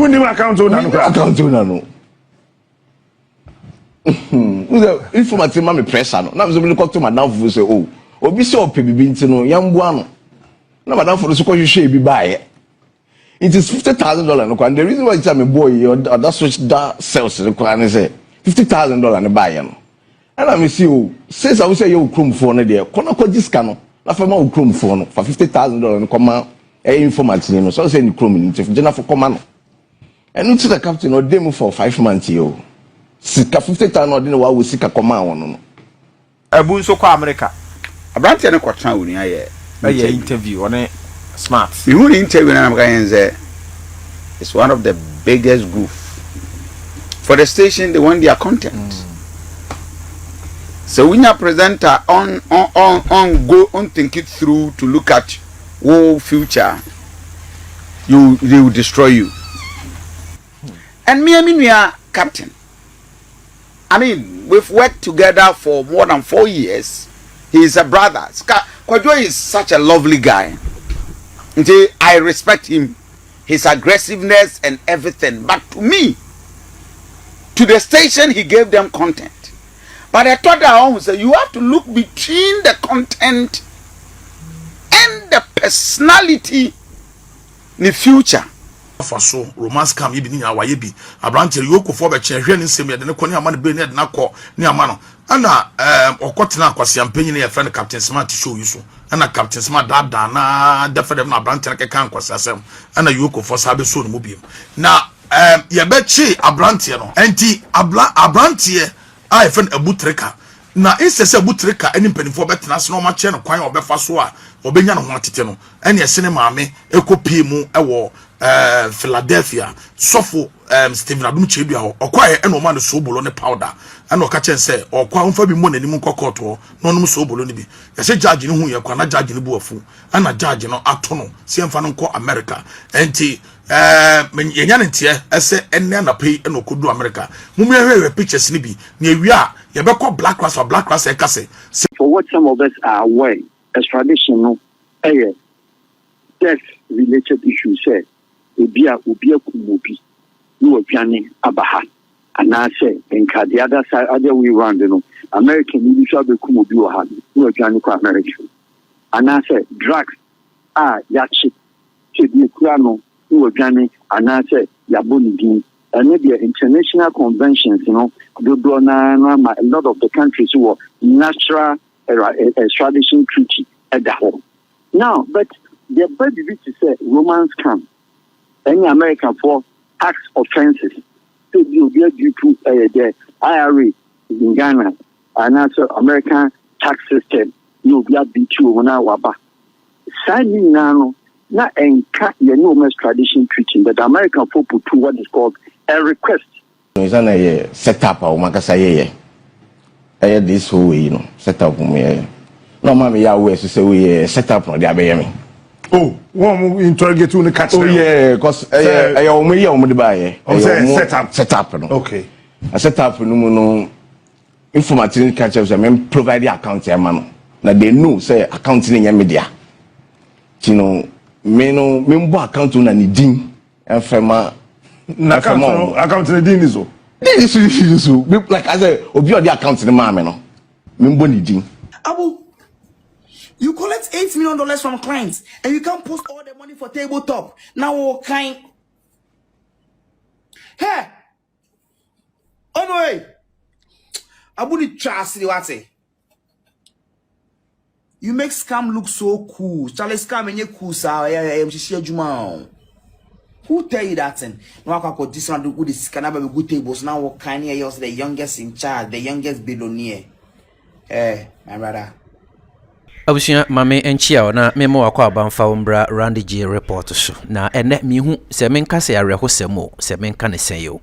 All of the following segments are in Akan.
Who name account owner? Account owner no. If my team me pressure no. Na me so me talk to madam for say oh. Obi say ope bibi nti no yamboa no. Na madam for so ko hwehwe bi bae. It is $50,000 no. And the reason why it's a me boy or that switch that sales no kwa say $50,000 no bae no. And I see you since I will say you chrome phone no there. Kono ko diska no. Na fa ma o chrome phone no for $50,000 no come information no. So say ni chrome ni nti na for come no. And into the captain or demo for 5 months yo. Sika 50,000 or didn't wa we sika come on no. Abu so kwa America. Abranti ne kwatran woni aye. Aye interview on smart. You who interview na am say it's one of the biggest goof. For the station they want their content. So when your presenter on go on think it through to look at whole future, they will destroy you. And me we are captain. I mean, we've worked together for more than 4 years. He is a brother. Kwadwo is such a lovely guy. I respect him, his aggressiveness and everything. But to me, to the station, he gave them content. But I thought that almost you have to look between the content and the personality in the future. For so romance come yibi ni awaye bi abranche yoko for be chehwe ni nsem yede ne koni amane be ne de na ko ni amano ana okotena akwase ampanyi ne ye friend Captain Smart show you so ana Captain Smart da na defede na abranche ne keka akwase asem ana yoko for sabe so no mobiem na ye be chi abranche no enti abranche a friend Abu Trica na insese Abu Trica eni mpanifo betena se no ma che no kwan obefa so a obenya no ho atete no ene ese ne maame ekopie mu ewo Philadelphia sofo Stephen Adum Chedu a okwae eno ma no sobolo ne powder eno ka chen se okwa mfa bi mo nanim nkokoto no no sobolo ne bi ya se judge ne hu ye kwa na judge ne bu afu ana judge no ato no se mfa no nko America enti yenya ne tie ese enne na pay eno kodu America mumye hwe pictures ne bi na ewia ye be call black class e kase. For what some of us are aware, extradition no death related issues say obia kumobi no aduane abaha and I say in the other side other way round no American you should be kumobi o ha no aduane ko American and I say drugs yachi be kurano no aduane and I say yaboni din and maybe international conventions a lot of the countries who are natural extradition treaty at the home now but the baby to say romance come any American for tax offenses to be due to the IRA in Ghana and also American tax system you be B2 when I waba signing now not enca no extradition treaty but American for put to what is called a request. It's a setup or makasa this whole way, set up me. No mommy ya we say we set up no dey abeyemi. Oh, one interrogate you in the catch. Oh yeah, cause the buy. Set up no. Okay. I set up no informative catch me provide the account man. Now they know say accounting in media. You know, me mbo account na ni din and fema na account na din is so. This is so like I say obi the account ni ma me no. Me mbo ni din. Abu, you collect $8 million from clients and you can't post all the money for tabletop. Now what kind? Hey! Oh no way! Abu the trust what say? You make scam look so cool. Charlie scam and you cool sir. Who tell you that thing? No, I got this one do this can have a good tables. Now what kind of yours the youngest in charge, the youngest billionaire. Eh, my brother. Abusia mame enchia na memo wakwa abanfa umbra Randy G report so na ene mihu se menka se arehosemo se menka ne senyo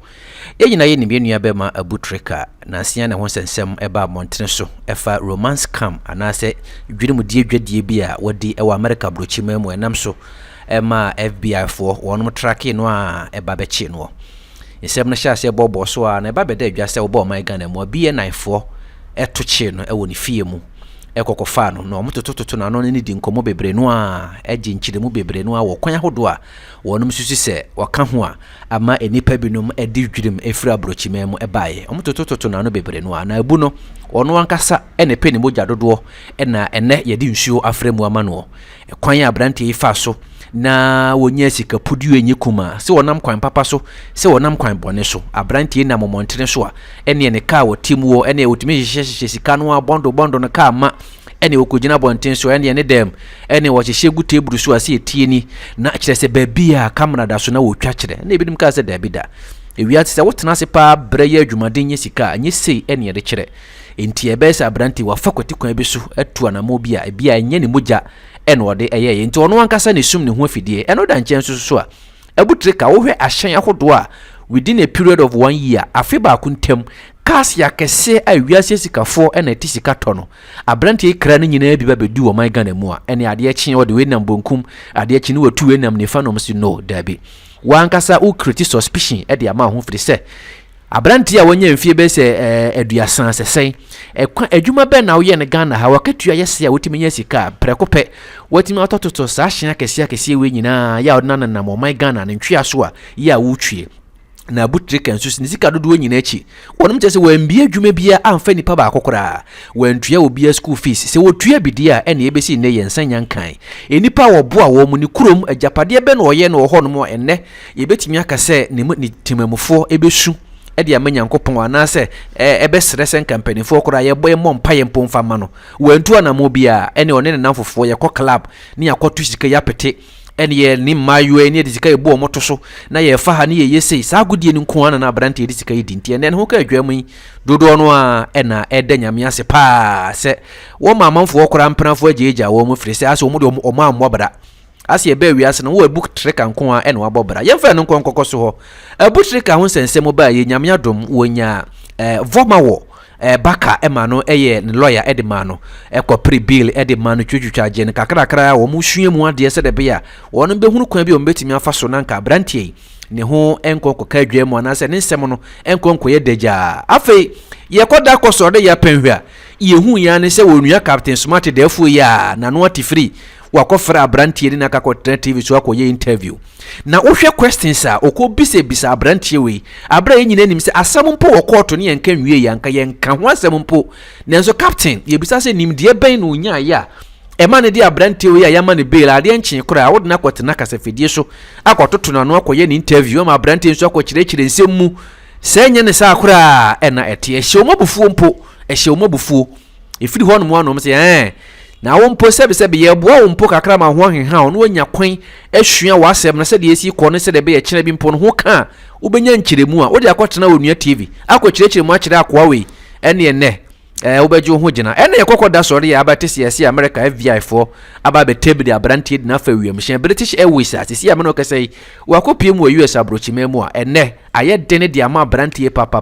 yeyina ye nibie nua bema Abu Trica na sia ne ho sensem eba montene so efa romance cam anase dwirimu die bi a wodi ewa America brochi mamu enam so ema FBI for wonum tracking no a eba bechi no nsem na sha se bobo so a na eba beda adwa se obo man Ghana mu BN9 for etoche no ewo ni fie mu ekokofa no no motototo na no ne di nkomo bebre no a eje nchiremu bebre no a wo kwan ahodo a wonum susu se waka ho a ama enipa binum edi dwirim efira brochimem ebaye motototo na no bebre no a na ebu no ono ankasa ene pe ne mogya dodo na ene yedi nsuo afremu ama no kwan abrante ifa so na wonya sika pudu enye kuma se wonam kwan papa so se wonam kwan bone so abrante na momontere so a ene ne ka wotimu wo ene wotimi hyehyehye sika no abondo no ka ma ene wokogina bonten so ene ne dem ene wo hyehye gu teburu so ase etie ni na kyerɛ sɛ baabi a kamera da so na wotwa kyerɛ na ebinim ka sɛ dabi da ewiate sɛ wotena se pa brɛ adwumaden nye sika anye sei ene yɛde kyerɛ enti ebesa abrante wafa kwati kwan bi so atu anamo bi a ebia enye ne mogya ene wode eye enti ono ankasa ne sum ne ho afidie eno da nkyɛn so a Abu Trica wo hwɛ ahyɛn ahodo a within a period of 1 year afi ba kuntam kas ya kese a wiase sikafo ena ti sika tɔ no abrante kra no nyinaa bi ba bedu wo man Ghana mu a ene ade akyi wo de we nam bonkum ade akyi ne watu we nam ne fa no msi no dabi wankasa u create suspicion e de ama ho firi sɛ abrante a wonya mfie be sɛ aduasan sɛsɛn ekwa adwuma bɛ na wo ye ne Ghana ha wakatua yɛse a wotimi nya sika prekopɛ watimi atototo saa hyen akɛse we nyinaa ya odana na mo man Ghana ne ntwea so a ya wotwie na Abu Trica nso ni sika dodo nyina achi wonum kyɛ sɛ wambie adwuma bia amfa nipa ba akokora wantua obi school fees sɛ wotua bidi a ɛne ebesi ne yɛnsan nyankan enipa wo boa wo mu ni kurom agapade bɛ na ɔyɛ no hɔ no mo ɛnɛ yebetimi aka sɛ ne timamufo ebesu ɛde amanyankopɔn anase ɛbɛsrɛ sɛ kampanifo kora yɛbɔ yɛmmɔ mpa yɛmpo mfa ma no wantu anamo bia ɛne ɔne ne namfofo yɛkɔ club ne yakɔto sika yapete ene ye ni mayo ene de sika ebo moto so na ye fa ha ne ye sei saa godie ni nko ana na abrante de sika yidinti ene ho ka adwamu dodo no a ena eda nyame ase pa se wo mamanfo okora mpranfo ajeeja wo mu firi se ase wo mu de o ma ammobra ase ebe wiase no wo Abu Trica nko a ene wabobra ye fa no nko nkokɔso ho Abu Trica ho sensem ba ye nyame adom wonya voma wo baka ema no eye ne lawyer edema no ekopre bill edema no twetwetwa je ne kakrakra wo mu hwie mu ade se de be ya wono be hunu kwan bi o mbetimi afa so na nka brantie ne ho enkonko ka adwa mu ana se ne nsem no enkonko ye dagya afei ye koda koso de ya panhwa ye hu ya ne se wonua Captain Smart defo ya na no ati free wakofra abrantie na kakɔtra TV so akɔye interview na wohwɛ questions a okobisa abrantie we abra nyina nim sɛ asɛm mpo wɔ court ne yɛnka nwie yanka yɛnka ho asɛm mpo nanso captain yebisa sɛ nimdeɛ bɛn no nya ya ɛma ne de abrantie we ya yama ne bail ade nkye kora a wode na kɔtena kasafidie so akɔtoto na no akɔye ne interview ama abrantie so akɔkyerɛkyerɛ nsɛm mu sɛ nya ne saa kora ɛna ɛte ɛhyɛ omabufuo mpo ɛhyɛ omabufuo efiri hɔ no mu anom sɛ na wo mpo sebe ye boa wo mpo kakra ma ho ahenha no wanya kwan ahua wasɛm na sɛ de esi kɔ ne sɛ de be ye kyerɛ bi mpo no ho ka wo benya nkyeremu a wo de akɔtena wonua TV akɔkyerɛkyerɛ mu akyerɛ akwa we ɛne wo bɛgye ho gyina ɛne yɛkɔkɔ da sɔre ya abate siase America FBI fo aba be table abrantie de na fa wiam hye British Airways asisi ameno kɛsɛ wakɔpie mu US abrochima mu a ɛne ayɛ dene de ama abrantie papa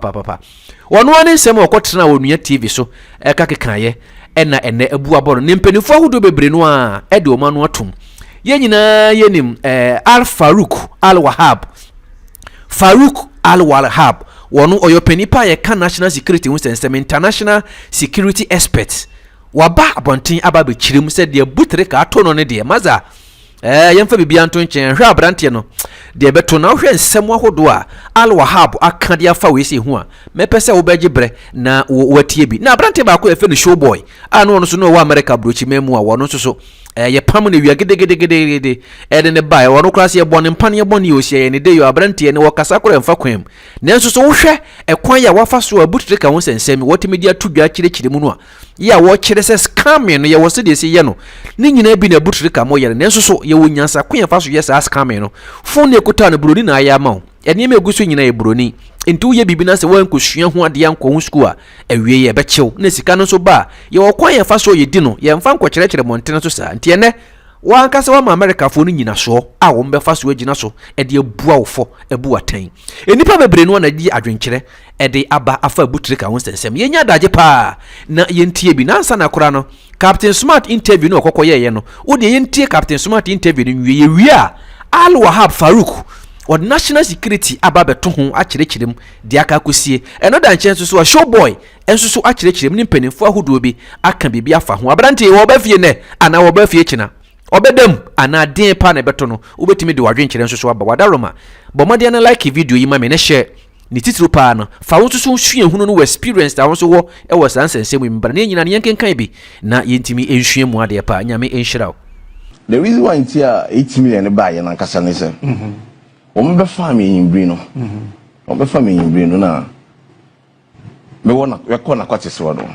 wɔno ane nsɛm wɔkɔtena wonua TV so ɛka kekaye ena ene abu aboro ne mpanifo ahodo bebre no a ede o ma no atom ye nyina yenim Farouk Al-Wahhab wono oyo panipa ye ka national security hu sensem international security expert waba abonten aba be kirim se de Abu Trica ato no ne de maza yemfa bibia nto nchen hwe abrante no de beto na hwe nsem ahodo a Al-Wahhab aka de afa we se hu a mepese wo beje bre na watie bi na abrante ba ko efe no showboy ano no so no wa America brochi memu a wono so ye pam ne wia gedegedegede ne bae wono klase ye bone mpane ye bone yo hie ne de yo abrante ne wakasa kora mfa kwam nanso so wo hwe ekwan ya wafa so Abu Trica ho sensem wotimi dia to dwa kyerɛkyerɛ mu no a ya wo kyerɛ sɛ scamming no ye wo se de se ye no ne nyina bi na Abu Trica mo ye nanso so ye wo nyansa kwan ya fa so ye sa scamming no phone ne kuta no broni na aya ma wo ene me guso nyina ye broni enti wo ye bibi na se wo ankosua ho ade anko ho school a awie ye bɛkyew na sika no so ba ye wo kwan ya fa so ye di no ye mfa nko kyerɛkyerɛ montene so sa enti ene wankasa wa America fo no nyina so a wo mbefa so agina so e de abua wo fo abu atan enipa bebre no na di adwenkyerɛ e de aba afa Abu Trica ho sensem ye nya daje pa na yentie bi na ansa na kora no Captain Smart interview no kokoye ye no wo de yentie Captain Smart interview no wie a Al-Wahhab Farouk or national security ababeto ho akyerɛkyerɛm de aka kosie ɛno da nkyɛn so showboy enso so akyerɛkyerɛm ne mpanimfo ahodoɔ bi aka bibi afa ho abrante wo ba fie ne ana wo ba fie kyina obedam ana den pa na beto no wobetimi de wadwenkyerɛ nso so aba wadaroma bomode na like video yi ma me ne share ni titiri pa no fa wo so hwie hunu no experience da wo so wo e wo sansensem mu mbra ne nyina ne yenkenkan bi na yentimi enhwie mu ade pa nyame enhyiraw. The reason why it's here 8 million buy na kasa ne se be family in Brino be family in Brino na me wona we ko na kwate so no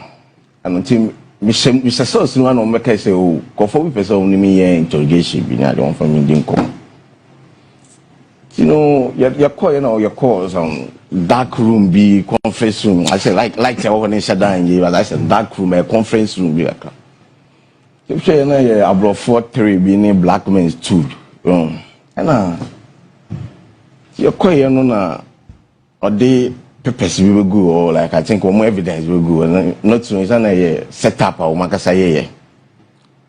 and team me source no na make say o ko for we person ni me interrogation bi na de on family din ko you know your call your calls on dark room be conference room I say like your one in shadan ye but I said dark room a conference room be like if you na ye abro 43 be ni black men's 2 and your call no na or they papers we go or like I think more evidence we go not so is na set up or makasa ye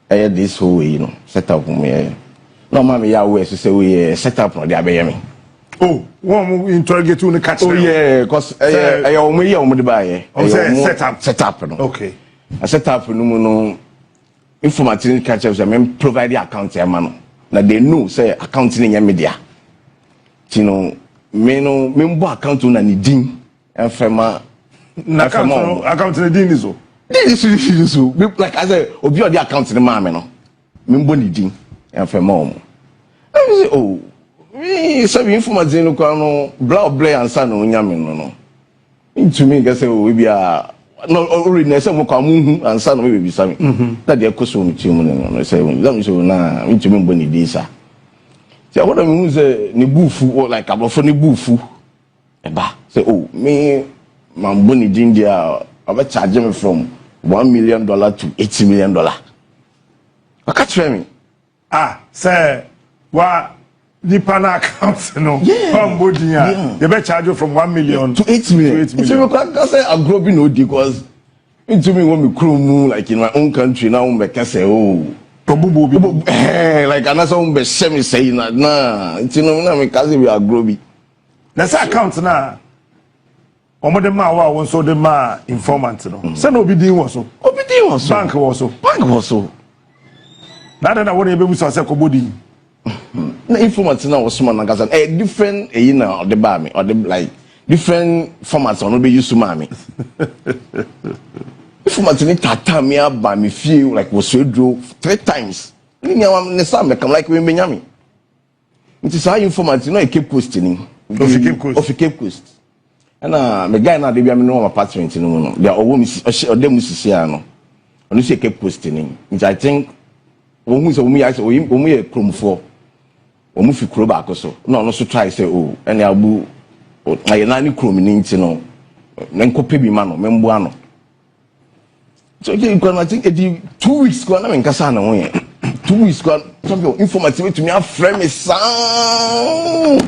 this whole way you know set up me no mama ya we so say we set up no dey abeye me oh one interrogate you no catch oh yeah cause o dey buy set up no okay a set up no mu no informative catch us me provide the account e ma no na they know say account ni nya media you know me mbo account na ni din enfema na account ni din is so like I say obi o the account ni ma me no me mbo ni din enfema o I say oh we sabi information no kwa no bla ansa na onyame no into me get say oh we be a no already na say mo kwa mu ansa na we be sami that dey koso mu timu no say we so na into me mbo ni din sa say what I mean say ni bufu or like abofo ni bufu eba say oh me mambo ni din dia aba charge me from $1 million to $80 million I catch me say wa nipa na account no mambo dia they be charge you from 1 million to 8 million so because say I grow be no because into me when me crew like in my own country now me can say oh like another one be shame say na you know na me kaze we agro bi na say account na omo de ma wa won so de ma informant no say no obi din wo so bank wo so na na won e be musa say ko bodi na informant na wo so na kaza different na the ba me or the like different formats on be use to ma me informant ni tata me aba me feel like was so draw 3 times ni am ne sam come like we menyame it is how informant no e keep questioning of Cape Coast and me guy na dey be no apartment no no they owo mi odem sisi ano onu say Cape Coast ni I think omu so omu ya say omu ye kromfo omu fi kro ba akoso no no so try say oh ene abu aye na ni krom ni nti no nkope bi ma no membo ano so okay I think 2 weeks go na me nkasa na ho ye 2 weeks go some informative to me aframe me sound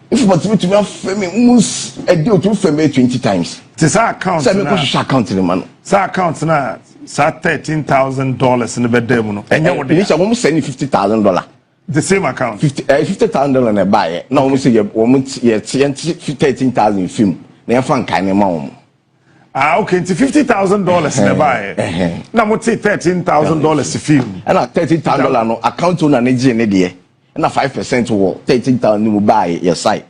informative to me aframe me mus e dey to frame 20 times this account say me ko share account ni man sa account na sa $13,000 in the bedroom no enye wo dey we send $50,000 the same account $50,000 na buy na we say ye $13,000 film na ye fan kan ma wo okay, it's $50,000 in buy. Now what's it $13,000 to film? And $13,000 no account on an agent there. And 5% war $13,000 you buy your site.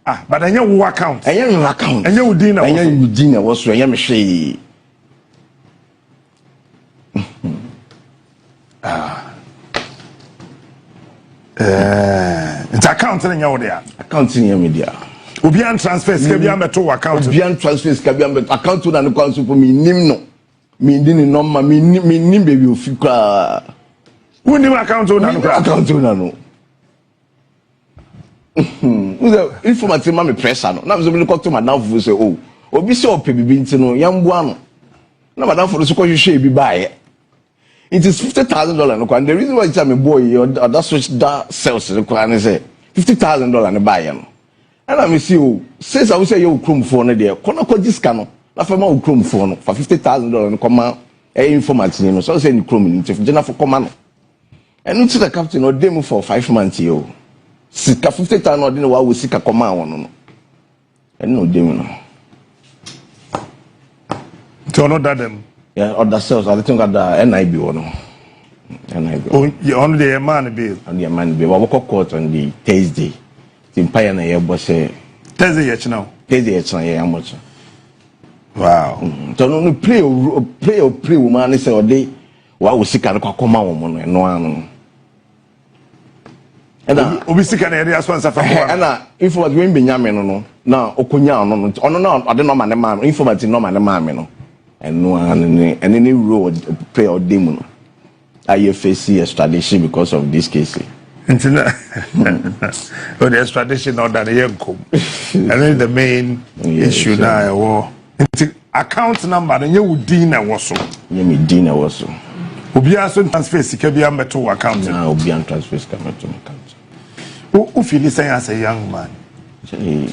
But I know who account. I know account. And you dinner. And you dinner was where you say. It's account in your there. Account in your media. Obian transfers can be a to account. Obian transfers can be a account to an account for me nim no me baby ofika. Who nim account to an account to no. Informative mama pressure no. Na me go to madam for say oh. Obi say ope bibi nti no yamboa no. Na madam for so ko hwehwe bi bae. It is $50,000 no and the reason why it's me boy or that switch that sales no and say $50,000 no buy no. And I see you since I will say you chrome phone there. Kono ko diska no. Na fa ma u chrome phone no for $50,000 no come informative no. So say ni chrome ni for general for come no. And into the captain or demo for 5 months yo. sika 50,000 no de wa wo sika koma won no no dem no to no that them yeah other sales I think that NIB one NIB oh you on the man bill and the man be we court on the Thursday timpaya na ye bo say Thursday yet now ye amocha wow so no play woman say ode wa wo sika no koma won no anu obi sika na area sponsor for na informate we benyame no na okonya no ono na ade no ma ne ma informate no ma ne ma me no eno any road pray or demon I face extradition because of this case until oh the extradition order yankom and then the main issue now war account number and you din na woso you me din na woso obi aso transfer sika bi ambeto account na obi an transfer sika meto account who feel say as a young man who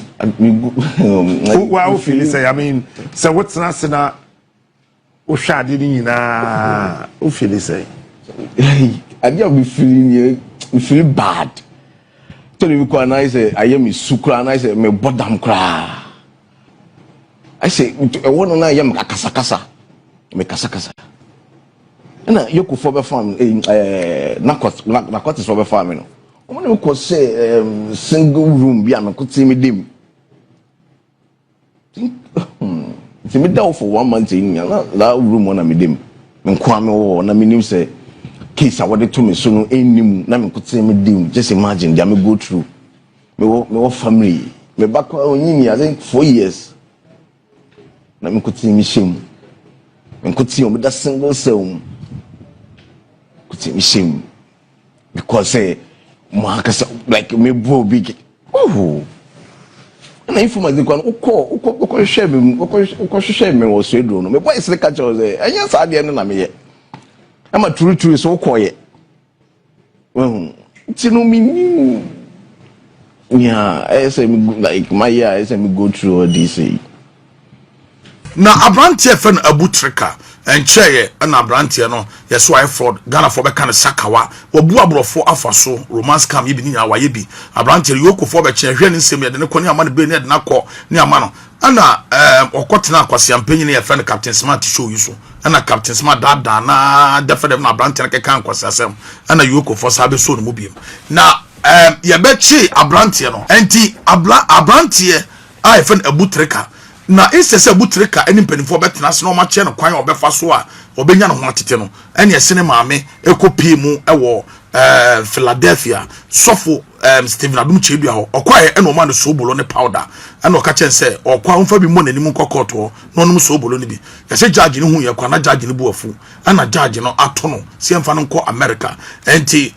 feel say I mean so what's na o shade ni na who feel say I just be feeling bad so we go and I say I am sukra and I say me bodam kra I say I want na yam kasa me kasa na yoku for be farm nakot is for be farm no omo ko say single room bi am ko timi dem timi daw for 1 month in that room on me dem me kwa me wo na me nim say case I wanted to me so no enim na me ko timi dem just imagine they me go through me family me back onyini I think 4 years na me ko timi shame me ko timi that single cell ko timi shame because say like me bro big oh na information ko uko share me wo so edo no me boy say catch us enya sa de na me ye ama true so ko ye tinu mi yeah I say me like my year I say me go through all this na abrantie fen Abu Trica encheye na abrantie no yeso I fraud Ghana for be kan sakawa obu abrofo afaso romance cam yibi nya waye bi abrantie yoko for be che hwe ne nsem ye de ne koni ama ne be ne de na ko ne ama no ana okotena akwase ampanyi ne ye fen Captain Smart show yi so ana Captain Smart da na defede na abrantie ke kan kwase asem ana yoko for sabe so no mobiem na ye be chi abrantie no enti abrantie I fen Abu Trica na insese Abu Trica eni mpanifo betena se no ma che no kwan obefa so a obenya no ho atete no ene esene maame ekopie mu ewo Philadelphia sofo Stephen Adum Chedua ho okwae ene o ma no sobolo ne powder ene oka chen se okwa mfa bi mo nanim kokoto no no sobolo ne bi ya se judge ne hu ye kwa na judge ne buafu ana judge no ato no se mfa no ko America enti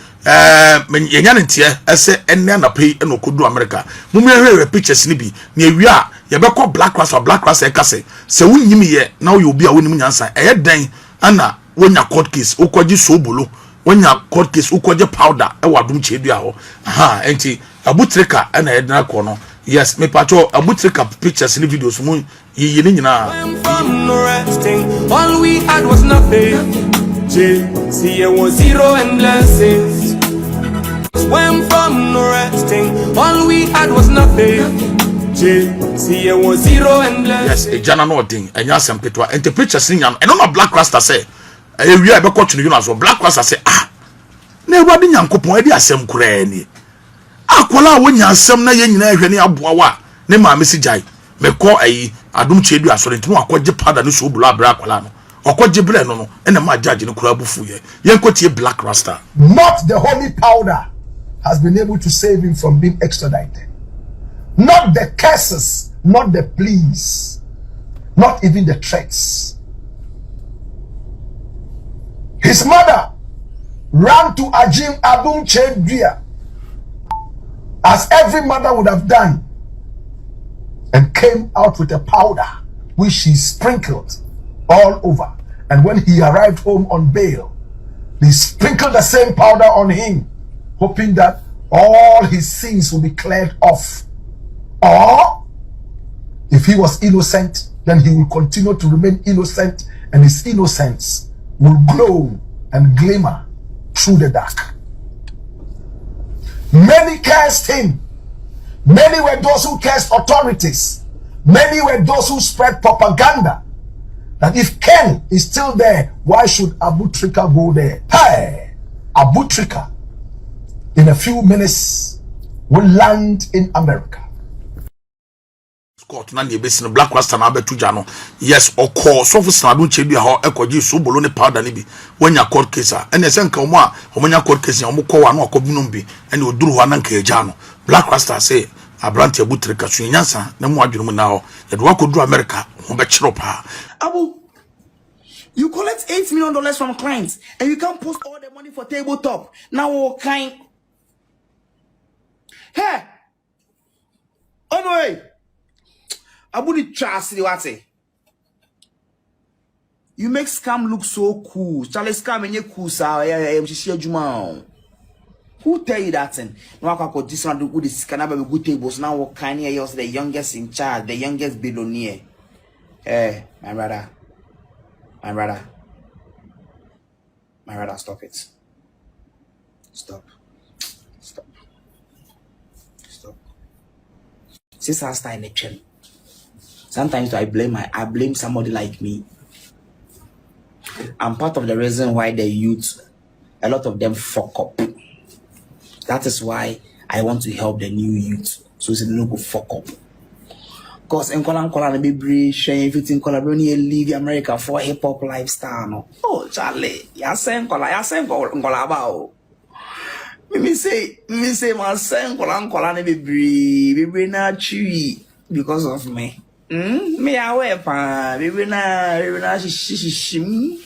yenya ne tie ese enne na pay ene okodu America mumye hwe pictures ne bi na ewia ye be call black cross e kase se wunyimi ye na wo obi a wonim nyansa eye den ana wonya court case ukoji sobolo wonya court case ukoji powder e wadum Chedua ho aha enti Abu Trica ana ye na ko no yes me pacho Abu Trica pictures ni videos mu yi ni nyina all we had was nothing see it was zero and blessings when from no resting all we had was nothing see it was zero and blessings yes e jana no odin enya asem petwa ente pictures ni nyano eno na black rasta say e wi e be kwatu no so black rasta say na ewade nyankopon e di asem kura ni akola wonya asem na ye nyina ehwe ni aboa wa ne ma mesi jai me ko ayi Adum Chedua so ntino akogye pada no so bulu abra akola no okogye ble no ene ma judge no kura bufu ye yenkotie black rasta not the holy powder has been able to save him from being extradited. Not the curses, not the pleas, not even the threats. His mother ran to Abu Trica, as every mother would have done, and came out with a powder which she sprinkled all over. And when he arrived home on bail, they sprinkled the same powder on him, hoping that all his sins will be cleared off. Or if he was innocent, then he will continue to remain innocent, and his innocence will glow and glimmer through the dark. Many cursed him. Many were those who cursed authorities. Many were those who spread propaganda that if Ken is still there, why should Abu Trica go there? Hey, Abu Trica, in a few minutes, will land in America. Court na ne besin black rasta na abetu jano yes okọ so for sanadu chedu ha ekoji so bolo ne powder ne bi wanya court case a ene se nka omo a omonya court case omo kọ wa na okobinum bi ene oduru ho na nka eja no black rasta say abrante Abu Trica so nyansa na mu adwunu na ho ye do akoduru America ho be chiro pa. Abu, you collect $8 million from clients and you can't post all the money for tabletop. Now what kind? Hey, oh no way. Abu Trica, what? You make scam look so cool. Charlie scam and you cool, sir. Who tell you that thing? No, I got this one with this can have a good tables. Now what kind of yours the youngest in charge, the youngest billionaire. My brother, stop it. Stop. Since I started in the channel, sometimes I blame somebody like me. I'm part of the reason why the youth, a lot of them fuck up. That is why I want to help the new youth, so they don't go fuck up. Cause in Kolan be sharing everything collaborating leave America for hip hop lifestyle. No. Oh Charlie, ya sen kola bao. Me say my sen kolan be na chewy because of me. Me aware pa be na shishim.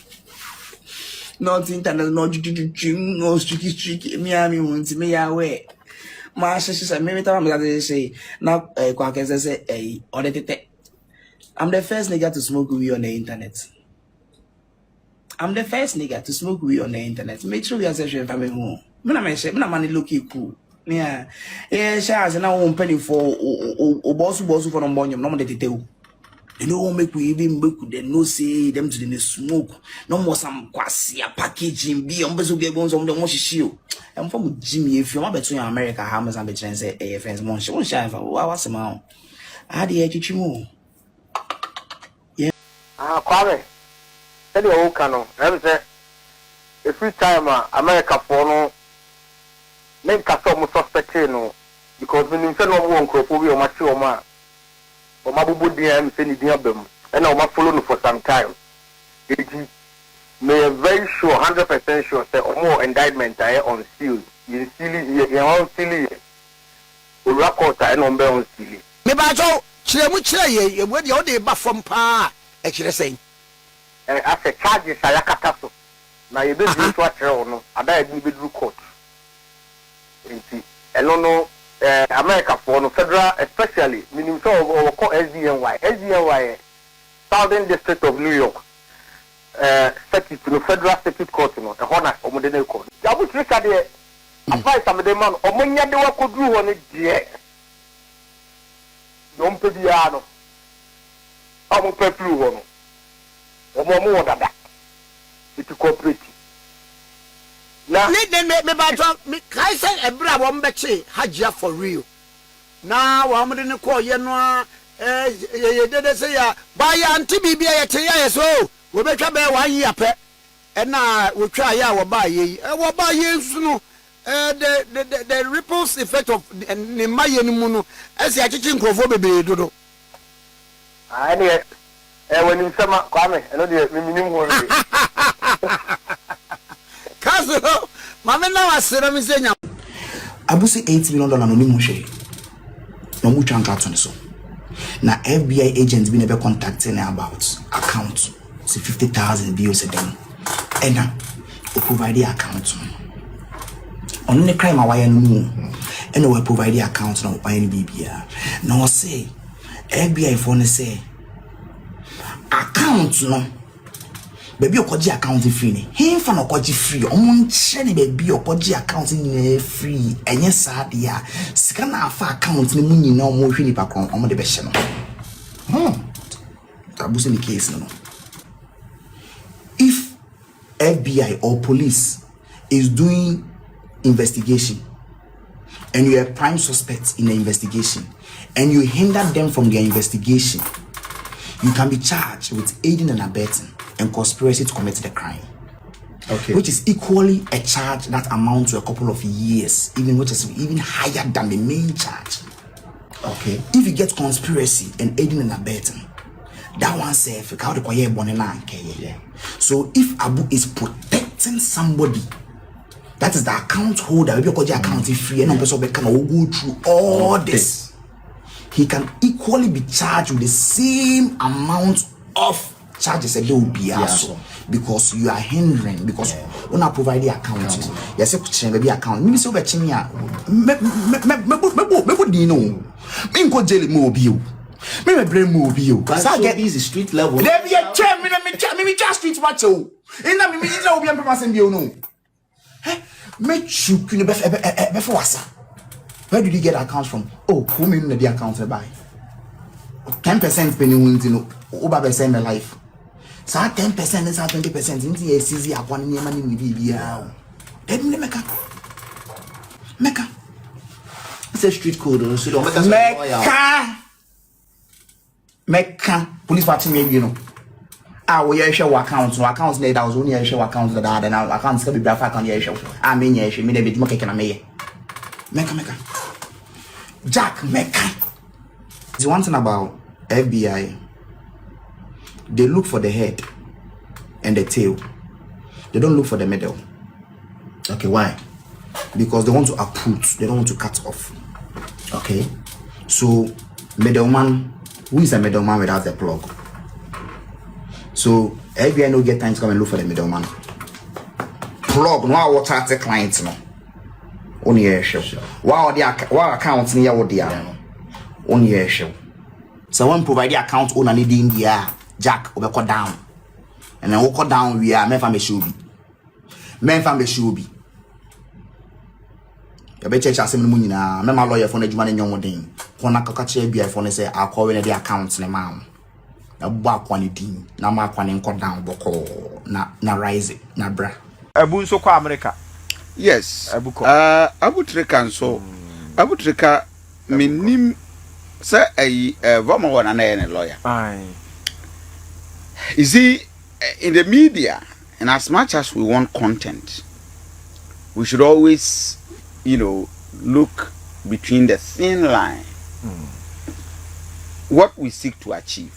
Not internet, no tricky. Me want me aware. My sister, maybe time I say now. Say, I'm the first nigga to smoke weed on the internet. Make sure we are session family home. Me na money looking cool. Yeah, shares and I won't penny for boss for no money. No more detail. You know, make we even make them no say them to the smoke. No more some quasia packaging be on bezo be bones on the one shield. I'm from Jimmy. If you're between America, Hammers and between say AFN's monster, won't shine for what's the amount. I had the edge more. Yeah. Kwame. Tell you who can know. Let me say, every time America for no, make a some suspect no, because when you say no one crop, we are much or more. Or my boo DM send them, and I will follow you for some time. May very sure, 100% sure, say or more indictment I on seal. You on silly. We record I number on silly. Me bajo, chile ye, where the other buff from pa, actually saying. As a charges Ayeka so. Now you don't do what you know. I don't be do court. I don't know. America for no federal, especially meaning so or call SDNY, Southern District of New York, circuit to the federal circuit court, no, a honor or modern court. Abu Trica there, advise some of the man or when you do what could do on it, yeah. Don't pay the ano. I won't pay blue one. Or more than that. It's cooperative. Now, me bajo me kai say ebra wo mbeche hajia for real. Now wo amde ne call ye no ye dede say ya ba ya anti bibia ye te ya so wo betwa be 1 year pe e na wo twa ya wo ba ye wo ba ye su no the ripples effect of ne maye no mu no ese achichi nkrofo bebe dodo. Ani when you sama Kwame eno de minim ho Kaso, mama na wasira mi senya. Abu say $8 million no ni mu hwe. No mu twan carton so. Na FBI agents be never contacting about account. See 50,000 bills a day. And now we provide the account. On the crime away no mu. And we provide the account no buy any BBA. Now say FBI phone say account no baby okoji account free ni he fa no okoji free omon che ni baby okoji account ni free enye saa dia sika na afa account ni munyi na omo hwe ni pa kon omo de be hye no tabu se ni case no. If FBI or police is doing investigation and you're a prime suspect in the investigation, and you hinder them from their investigation, you can be charged with aiding and abetting and conspiracy to commit the crime. Okay. Which is equally a charge that amounts to a couple of years, which is even higher than the main charge. Okay. If you get conspiracy and aiding and abetting, that one says, so if Abu is protecting somebody, that is the account holder, maybe the account is free, and person can go through all this, he can equally be charged with the same amount of charges that they will be also, because you are hindering, because when I provide the account, yes, maybe account, maybe so much me go jail mobile. Me brain mobile. But so busy street level. There be a chair, me just street match. In that me will be a person you know. Make you can before wasa. Where did you get accounts from? Oh, who mean the account buy? 10% penny wins in over send my life. So 10% is 20% into a CZ upon your money with BBL. Then Mecca. It's a street code, so don't make us Mecca. Police party me, you know. We share accounts that was only a show accounts that and our accounts can be black on the show. I mean, yeah, she made a bit more cake and a mayor. Mecca. Jack Mecca. The one thing about FBI, they look for the head and the tail. They don't look for the middle. Okay, why? Because they want to uproot, they don't want to cut off. Okay? So, middleman, who is a middleman without the plug? So, FBI no get time to come and look for the middleman. Plug, no water the clients, no. Only a show. Wow, the accounts near what they are. Only a show. So, one provide the account owner in India, Jack, will go down. And then walk down, we are Memphis Meshubi. You better check some money now. My lawyer for the Juman young thing. Kona kakache be for say I'll call the accounts na ma'am. Na back one team. Na mark one cut down boko na rise na bra. Abu so kwa America. Yes. Abu Trica so. Abu Trica minim say vama wana na lawyer. Aye. You see, in the media, and as much as we want content, we should always, look between the thin line. What we seek to achieve.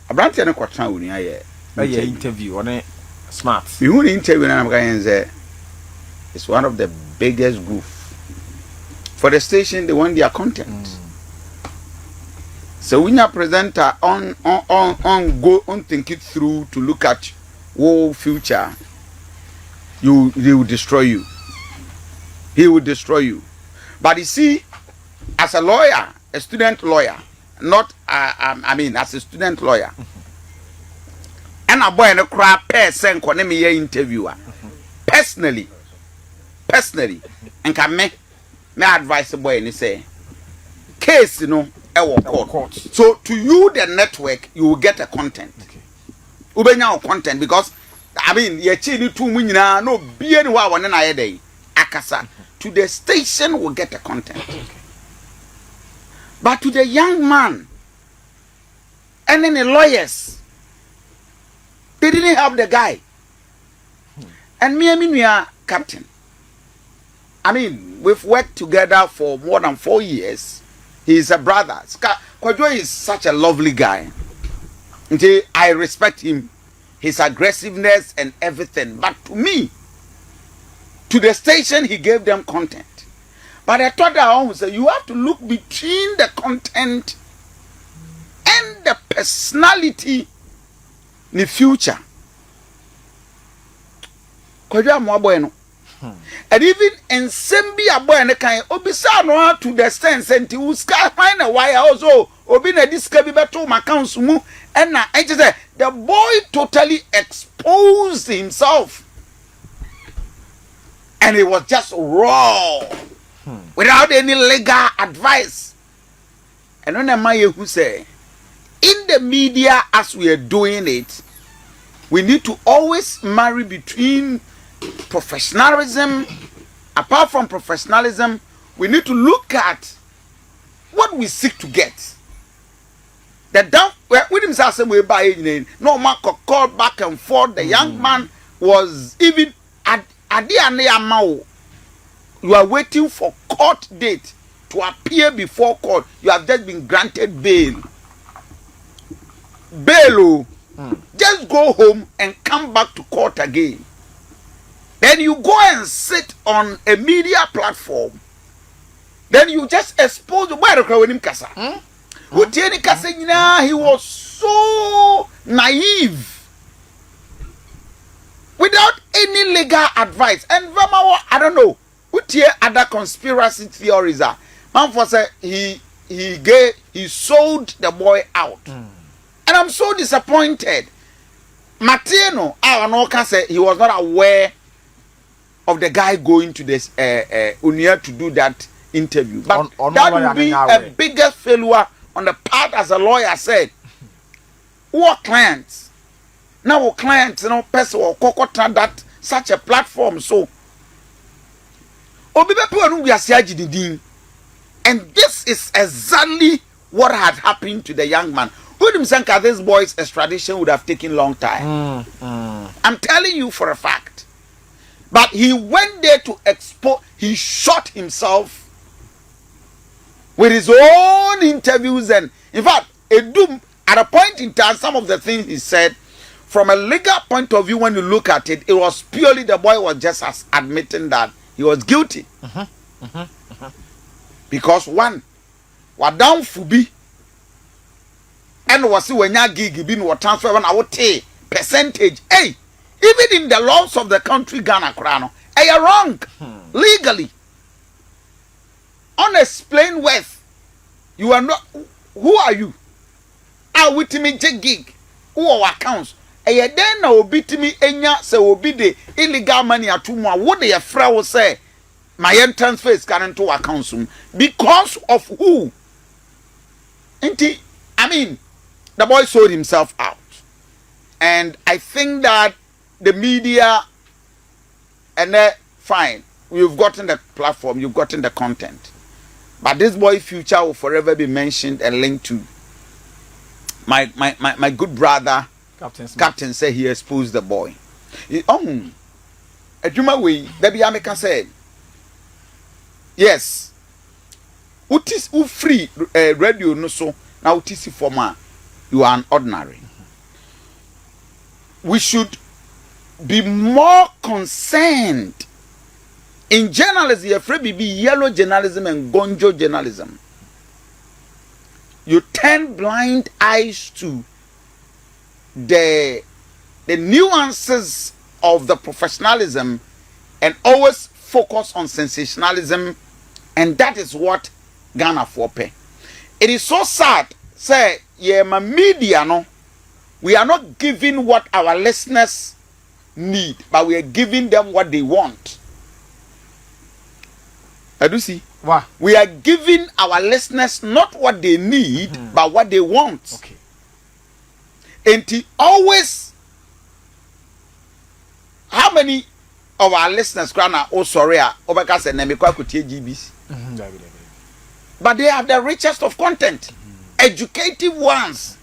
Abranti na kwatran woni aye. Interview on it smart. We want interview na say it's one of the biggest goof. For the station, they want their content. So when your presenter on think it through to look at whole future, they will destroy you. He will destroy you. But you see, as a lawyer, a student lawyer, not as a student lawyer, and a boy in a crap person can me interviewer. Personally, and can me advise the boy and say, case court. So to you the network, you will get a content. Ubenya content because ye chini tu munyina no be anywhere one na day akasa to the station will get a content. But to the young man and then the lawyers, they didn't help the guy. And me we are captain. We've worked together for more than 4 years. He is a brother. Kwadwo is such a lovely guy. I respect him, his aggressiveness and everything. But to me, to the station, he gave them content. But I thought that almost you have to look between the content and the personality in the future. Kwadwo amwabo and even in Sembi abo and kind obisa no to the sense and to sky find a wire also obi na discover beto accounts mu and na the boy totally exposed himself and it was just raw without any legal advice. And when who say in the media as we are doing it, we need to always marry between professionalism apart from professionalism, we need to look at what we seek to get. The down with himself some way by no man could call back and forth. The young man was even at the end. You are waiting for court date to appear before court. You have just been granted bail. Bail. Just go home and come back to court again. Then you go and sit on a media platform. Then you just expose the boy when him kasa. He was so naive without any legal advice. And I don't know. Other conspiracy theories are. Man for say he sold the boy out. And I'm so disappointed. Martino, I know can say he was not aware of the guy going to this Unia to do that interview. But that would be a biggest failure on the part, as a lawyer said. Who are clients? Now clients, person or cocoa that such a platform. So and this is exactly what had happened to the young man. This boy's extradition would have taken a long time. I'm telling you for a fact. But he went there to expose, he shot himself with his own interviews. And in fact, at a point in time, some of the things he said, from a legal point of view, when you look at it, it was purely the boy was just admitting that he was guilty. Because one, was down fubi, and was when ya gig been what transfer when I would take percentage. Hey, even in the laws of the country, Ghana Krano, you're wrong legally. Unexplained wealth. You are not. Who are you? I with me gig. Who are accounts? Then now beat me enya se obi the illegal money atuma. What the fra will say? My transfer is current to accounts because of who? I mean, the boy sold himself out, and I think that the media and fine. You've gotten the platform. You've gotten the content. But this boy's future will forever be mentioned and linked to my good brother, Captain said he exposed the boy. Ejuma way, baby Ameka said, yes. Utis free radio no so now utis former. You are an ordinary. We should be more concerned. In journalism, you're afraid to be yellow journalism and gonjo journalism. You turn blind eyes to the nuances of the professionalism and always focus on sensationalism, and that is what Ghana for pay. It is so sad. Say, yeah, my media no, we are not giving what our listeners need, but we are giving them what they want. I do see. Wow. We are giving our listeners not what they need, but what they want. Okay. And he always, how many of our listeners Grana oh sorry Obaka and Nemekwa GBs? But they have the richest of content, educative ones.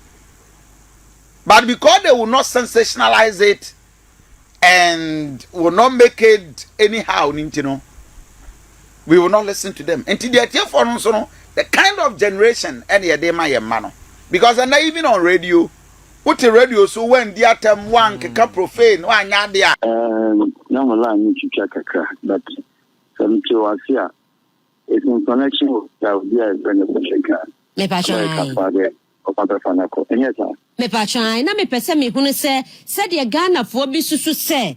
But because they will not sensationalize it and will not make it anyhow, you know, we will not listen to them. And today, for us, the kind of generation any day my man, because and even on radio, what the radio so when the term one can profane one yadia. No line to check a crack, but some to us here. It's in connection with the beneficial. Me patran na me pese me hunu se de Ghana fo bi susu se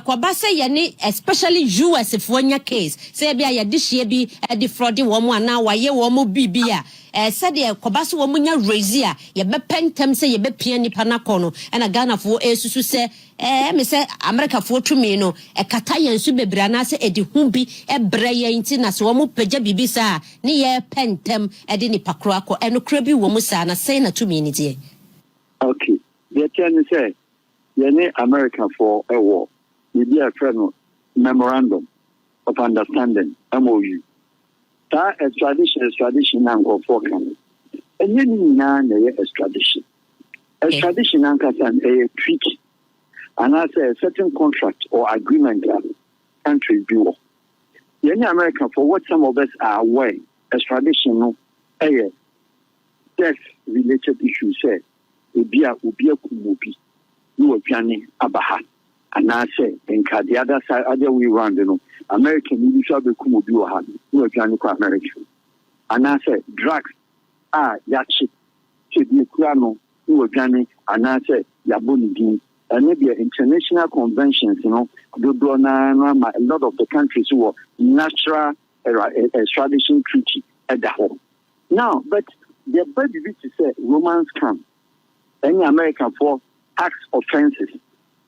kwaba se ye ne especially US fo nya case se bia ye de hie bi de fraud wo mo ana waye wo mo bibia se de kwaba se wo mo nya raise a ye be pentem se ye be pia nipa na kono na Ghana fo susu se me se America fo tumi no kata ye nsu bebra na se edi hu bi bre ye nti na se wo mo pagya bibi sa ne ye pentem de nipa kro akọ eno kra bi wo mo sa na se na tumi ni die. Okay. The chairman say, "You need America for a war. You be a friend memorandum. of understanding, MOU. That extradition and go for can. And then extradition. Extradition and a treaty. And as a certain contract or agreement countries do. In America, for what some of us are aware, extradition, death-related issues say, ubia kumubi, you abaha, and I say, in the other side, other way around, American, you shall be kumubi or hand, you American. And I say, drugs yachi, to be Kurano, you and I say, Yabuni, and maybe international conventions, a lot of the countries who are natural extradition treaty at the home. Now, but the baby to say Romans come, any American for tax offenses,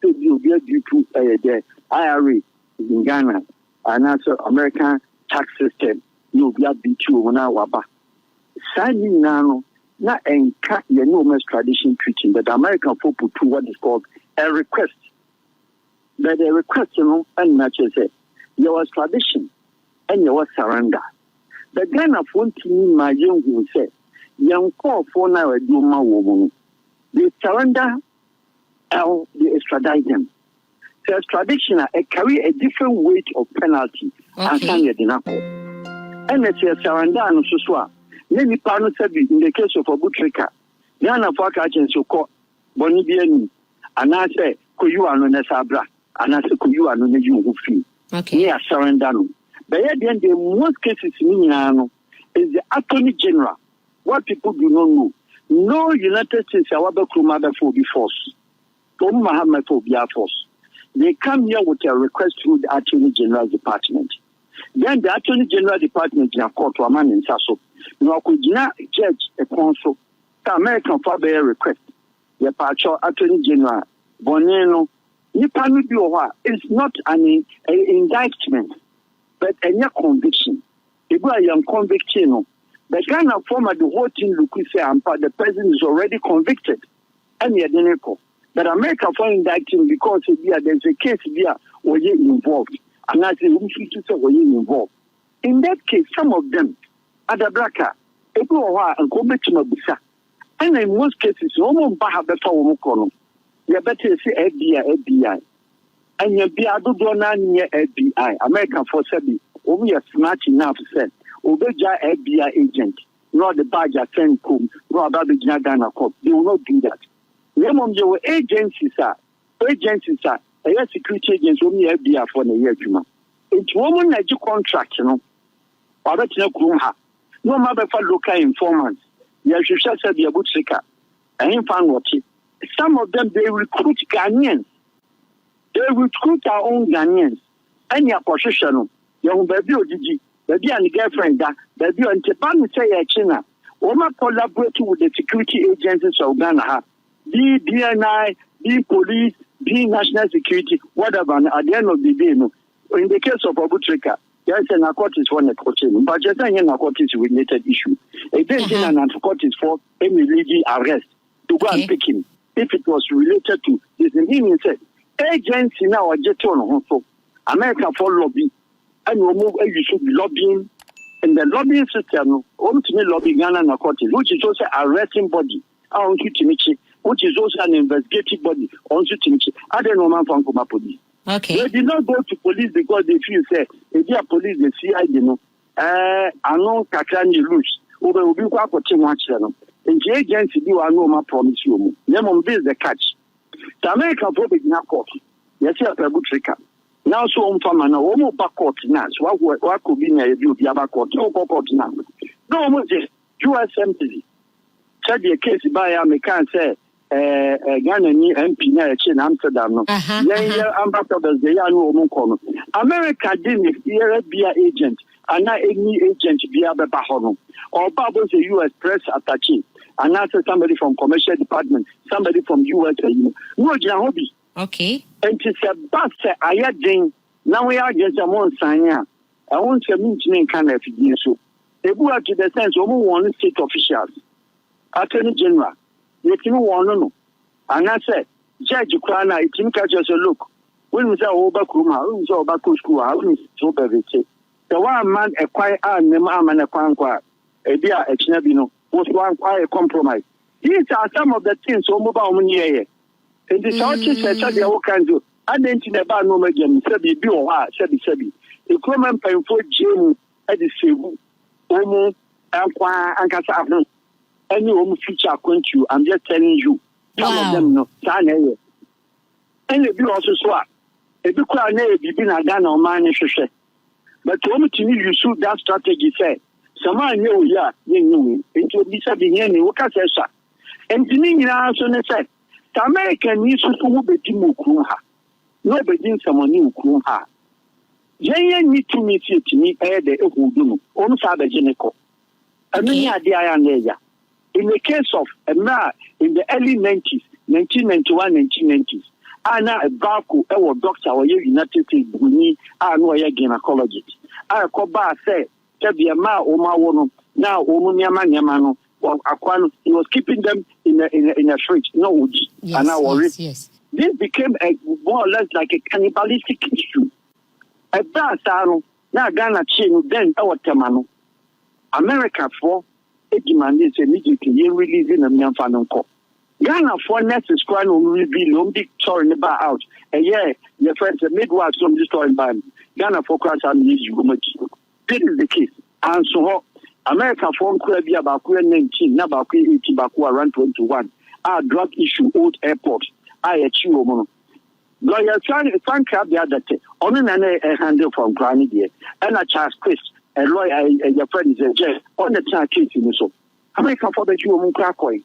so you get due to the IRA in Ghana, and also American tax system, you'll be at B2 now. Signing now, not a normal extradition treaty, but the American folk put to what is called a request. But the request, and naturally say, your extradition and your surrender. The Ghana phone team, my young will say, young call for now a Duma woman. They surrender or they extradite them. So extradition carry a different weight of penalty as and it's a surrender and so many partners said in the case of Abu Trica, Ghana for agents who call Bonibiani, and I say, could you are no Sabra, and I say, could you are no you fee. Okay, surrender. But at the end, the most cases in is the Attorney General. What people do not know. No United States Awaba for be force. Tom Muhammad for be force. They come here with a request through the Attorney General Department. Then the Attorney General Department in a court to a man in Sasso. No could not judge a consul. The American for a request. The Pacho Attorney General Boneno. It's not an indictment, but a conviction. If I am convicted, the Ghana former the whole thing look say the person is already convicted. And yet but America for indicting because there's a case there where you involved. And I say were you involved. In that case, some of them Adabraka, and go back to Mabisa. And in most cases, almost have the phone. You better say FBI. And you be a good one near FBI. American for Sebi. Only a smart enough said. Obeja FBI agent. Not the badge at Senkum. No about the Ghana court. They will not do that. Remember, your agencies are. A security agents only FBI for the year. It's woman that you contract, Or that's no Krumha. No matter for local informants. You should say the Abu Trica. And in Fanwati. Some of them, they recruit Ghanaians. They recruit our own Ghanaians. And your position, young baby or Gigi, baby and girlfriend, baby and Japan say China. Oma collaborate with the security agencies of Ghana, be BNI, be police, be national security, whatever. And at the end of the day, in the case of Abu Trica, there's a narcotics for narcotics, but just a narcotics related issue. Again, a narcotics for immediate arrest to go and pick him. If it was related to this, meaning said, agency now are just on America for lobby, and we move you should be lobbying, and the lobbying system, ultimately lobby Ghana narcotics, which is also a arresting body, which is also an investigative body, also Timichi. I don't know man from police. Okay. They did not go to police because they feel say if they are police, they see I I know Kakrani lose. Over will be quite much. And the agency do I know my promise you. Them this the catch. The American public now court. Yes, you have Abu Trica. Now so on farmer now, almost back court now. So what could be near you, the other court, no court now. No, almost US embassy. Said the case by I can't say Ghana MP na in Amsterdam. Ambassadors they are no more. America didn't be an agent. And not any agent be a bahono. Or Babos a US press attaché. And that's somebody from commercial department, somebody from US. No, hobby. Okay. And it's a bus I had now we are just a month sign. I want to meet me kind of so. They go to the sense of one state officials, Attorney General, you know, and I said, Judge Krana, it think I just look. when we say over Kuma, when we say over school, how we so very say. The one man a quiet and the man a quanqua, a dear Echnabino, was one quiet compromise. These are some of the things so mobile money here. And the churches said they all can do. I didn't in about no again, Sebi, Sebi. The common painful Jim at the Sebu, Omo, and Casabno. Any home future according to you, I'm just telling you. Some of them know. And the bill also swap. A big crowd may be been a gun or man. But to me, you shoot that strategy. Say, someone knew, yeah, you knew it will be something any work as a shot. And to me, also said, the American needs to be Timukuha. Nobody someone new Kuha. Jay need to meet you to me, the Uhudu, almost have a genical. I mean, idea in the case of Emma in the early 90s, 1991, 1990s, Anna a Baku, our doctor, or United States, we are no gynecologist. I call back, say, Tabia Ma, Oma Wono, now Omunyama Yamano, or Aquan, he was keeping them in a fridge, no wood. Yes. This became a more or less like a cannibalistic issue. At that time, now Ghana Chin, then our Tamano. America for a demand is immediately releasing a million fanunco. Ghana for next is crying on reveal, big story in the bar out. And yeah, your friends, the midwives from the story by Ghana for crash and needs you much. This is the case. And so, America for Kubi about 19, Nabaku 80, Baku around 21. Our drug issue, old airport. I achieve woman. Lawyer Frank the other day, on a handle from Granny there, and a Charles Chris, a lawyer, and your friend is a judge, on the time case in the so. America for the Jew Mukrakoi.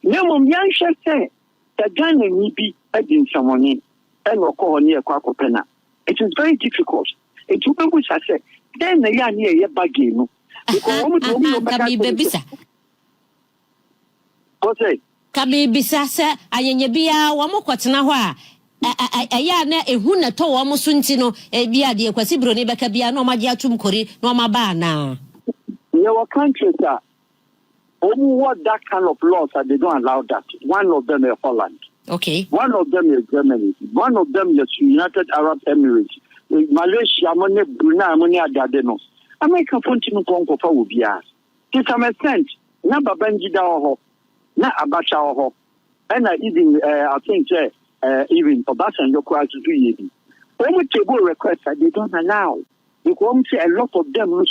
No, young shall say, the gun may be adding someone in, and or call near Quakopena. It is very difficult. It's people which I say, then the young near your bagino. What's it? Kabibisa se ayenye bia wamo kwatena ho a ya na ehu na to wamo so ntino bia de kwasi broni beka bia na omaje atum kori na omaba na your countries are what that kind of laws that they don't allow that. One of them is Holland. Okay. One of them is Germany. One of them is United Arab Emirates. Malaysia, Brunei, Adadeno. America continue to go for Ubia. To some extent, number Benjida na Abacha ho and even I think even Obasanjo quite to do it. When table requests that they don't allow. You can say a lot of them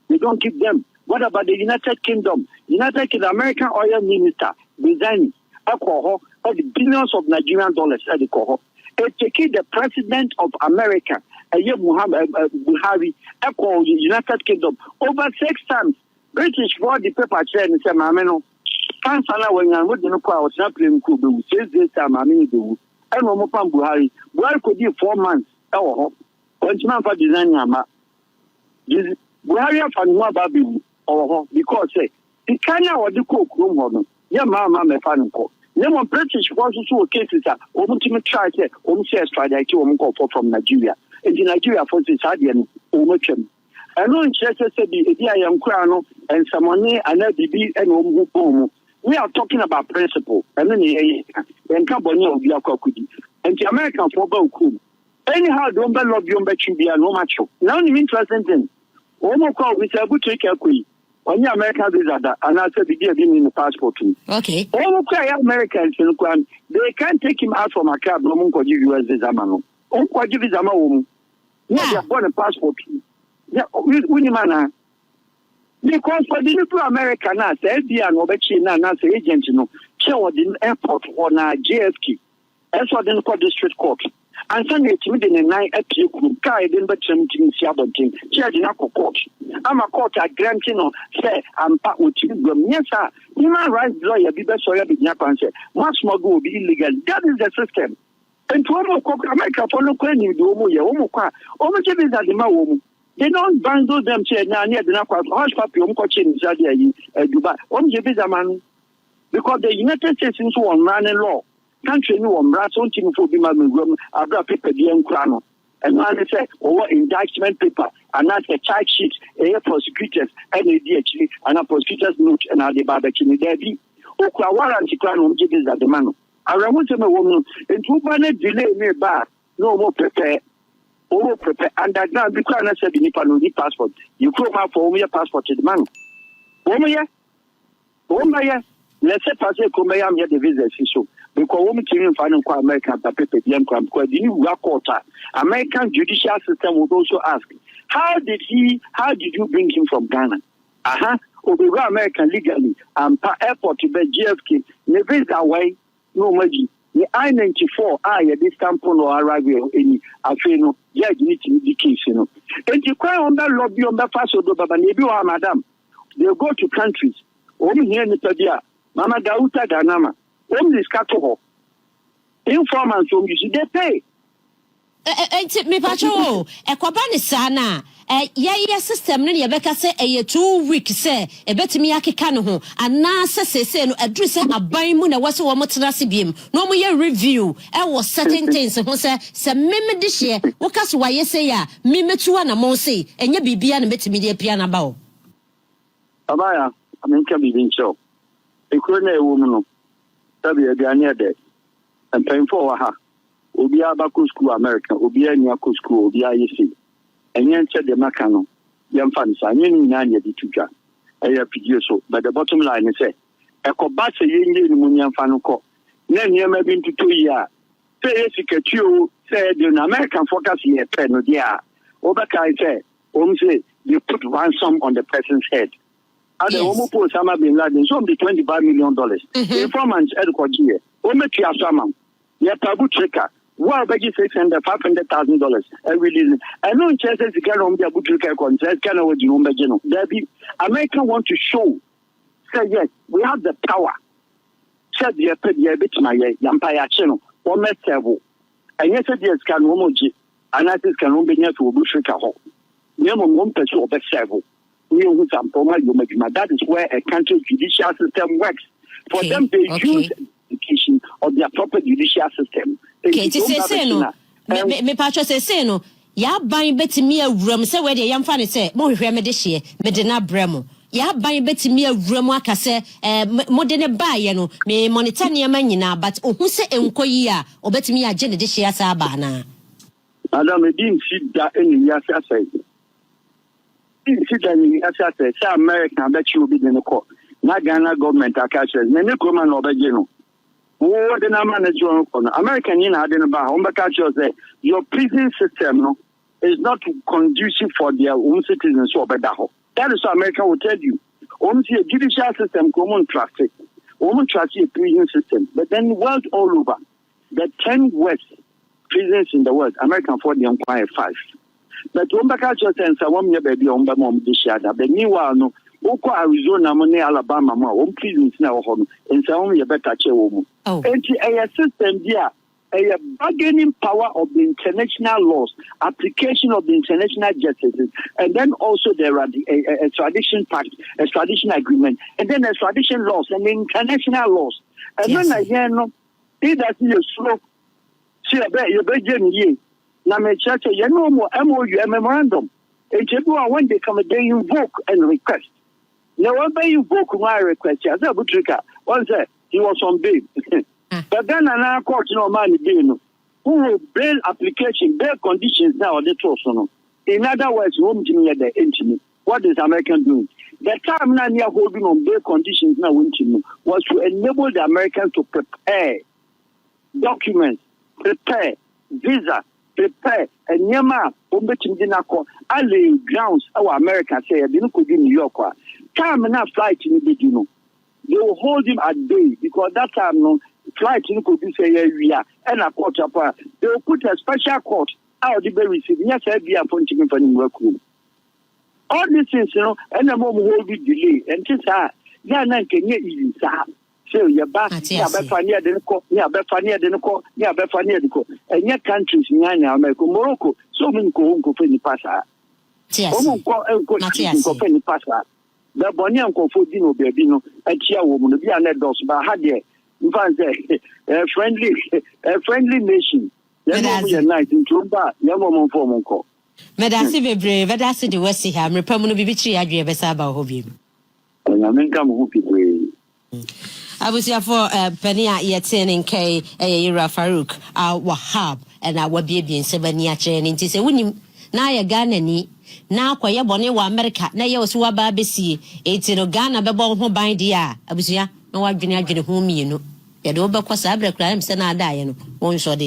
they don't give them. What about the United Kingdom? United Kingdom American oil minister designing alcohol or the billions of Nigerian dollars at the coho. Taking the president of America, Muhammad Buhari, United Kingdom over 6 times. British bought the paper chair and said, Mameno, Kansala when I would know I was not playing Kubu, says this time, I mean, do. And Mopan Buhari, Buhari could give 4 months. Oh, what's my for design Yama? Buhari and more baby, or because the Kenya or the cook room, yeah, Mamma, my fan call. No British forces who cases are ultimately tried to almost try to go from Nigeria. And the Nigeria forces had the Omicron. I know in Chester said the I am Crano and someone and LDB and Omu. We are talking about principle. And then Caboni of Yakokudi. And the American football cool. Anyhow, don't love you, but you be a no macho. Now, the interesting thing. Omo call with Abu Trica. On the American visa, and I said, in the passport. Okay. All Americans, they can't take him out from a cab, no one could give US visa. Oh, could give his amount. Yeah, they have got a passport. Yeah, because for the little American, as FBI and Obechina, as agent, show the airport on JFK, as for the district court. And Sunday to me in a night at you guide in but something Siabotin, charging a court. I'm a court at Grantino, say, I'm part with you. Yes, sir. Human rights lawyer, be best lawyer, be Japan, say, much more will be illegal. That is the system. And to America, for no claim you do, Omoka, Omoka is at the Maum. They don't bundle them, say, now near the Napa, Hush Papi, Omcoach in Zadia, Dubai, Omjibizaman. Because the United States is one man in law. Country no one brats on team for Bimam Abra paper the Crano. And I say, over indictment paper, and that's a charge sheet, a prosecutors, and a DHD, and a prosecutor's note, and a debate in the Debbie. Who warrant the crown of judges at the man. want to woman and 2 minutes delay me back. No more prepare. Underground because I said you need passport. You come out for your passport to the man. Woman, let's say pass a come here the visa so because woman can find American paper because the new quarter American judicial system would also ask, how did you bring him from Ghana? Over American legally and airport to be GFK, the visa way, no money. The I-94, this tampon or arrival any afeno, yeah, you need to indicate, you know. And you cry on that lobby on that fast over, but maybe madam, they'll go to countries. Only here in Italia, Mama Gauta Ganama, only this cattle. Informants from you, they pay. Me pacho, ekwabani sana. Yeah, system no ye beka say 2 weeks say e betimi akeka no ho ana se no address aban mu na wase wo motena se biem no mo ye review e was certain things ho se meme de hye wo kaso wa ye say ya me metuwa na mo say enya bibia na betimi de pia na ba o abaya amenka bibin cho ekuro na ewo mu no tabi e bia ne de empenfo wa ha obi abako school America obi anya ko school obi ayesi enye nche de makano yamfa nsa nye ni na anya dituga eya video so but the bottom line is say ekoba se yenye ni mu nyamfa no ko na nyema bi ntuto yi a say esikatuo say the American focus here pen no dia obaka say say you put ransom on the person's head and the woman put Osama bin Laden so the $25 million informants edukogie o metu asama ya Abu Trica. Well, Becky $500,000 every season. I know in Chelsea, the kind of Abu Trica concert, kind of what you know, America want to show, say, yes, we have the power. Said the bit my Yampire channel, or met several. And yes, yes, can homoji, and I think can be near to Abu Trica. Never one person of several. We use some that is where a country's judicial system works. For them, they use education of their proper judicial system. Okay, to say no. Me patcho say no. Ya ban betimi awuram se we de yamfa ne se mo hwehwe me de hye me de na bramo. Ya ban betimi awuram aka se mo de ne baaye no me monitor ne ma nyina but ohu se enkoyi a obetimi age ne de hye asa ba na. Adam e din si da eni ya sa sai. Din si da ni ya sa sai sa America be chi obi de ne ko. Na Ghana government aka say ne ko ma no obeje no. What the manager on American in say your prison system is not conducive for their own citizens. That is what America will tell you. A judicial system, common trust it. Women trust a prison system. But then world all over, the 10 worst prisons in the world, American for the empire 5. But Wombaka just and some baby on Bamom Dishada. But meanwhile, no, Oko Arizona, Money, Alabama, prisons now home, and some you better woman. And a system there, a bargaining power of the international laws, application of the international justice, and then also there are the extradition pact, extradition agreement, and then extradition laws and the international laws. And then again, it does you slow. See, I bet you begin ye. Now, my church, you know more MOU, a memorandum. And when they come, they invoke and request. Now, when they invoke my request, as Abu Trica, one said he was on bail. But then another court, money bail. Who will bail application, bail conditions now, the trust. In other words, home Jimmy at the intimate. What is American doing? The time now near holding on bail conditions now was to enable the Americans to prepare documents, prepare visa, prepare and Yama Umbetinako, alle grounds our America say they could in New York. Time enough flight in the they will hold him at bay because that time no flight in could be say area and a court up. They will put a special court out the very receive. Yes, I'll be appointing for the workroom. All these things, and the mom will be delay and just can get easy. So your back, Befania didn't call, Befania didn't call, Befania didn't call, and your countries in America, Morocco, so many go for the passer. Penny passer. The Bonian Confodino Babino, a chair woman, be a net dos, but had a friendly nation. Then be a night in Trumba, Yamon for Monco. Medasi be brave, but that's the West Ham, Republic of Bitri, I gave a Saba Hobby. And I mean, come who abusia for Penia Yetin in K Ira Farouk Wahab and our baby in Sebania chain into say winning na ya Ghana ni na kwaya bone wa America na ye oso wa ba besi etino Ghana bebo ho ban dia abusia na wa dwene adwene ho mi no ye de obekwa sa abrekra am se na ada ye no won so de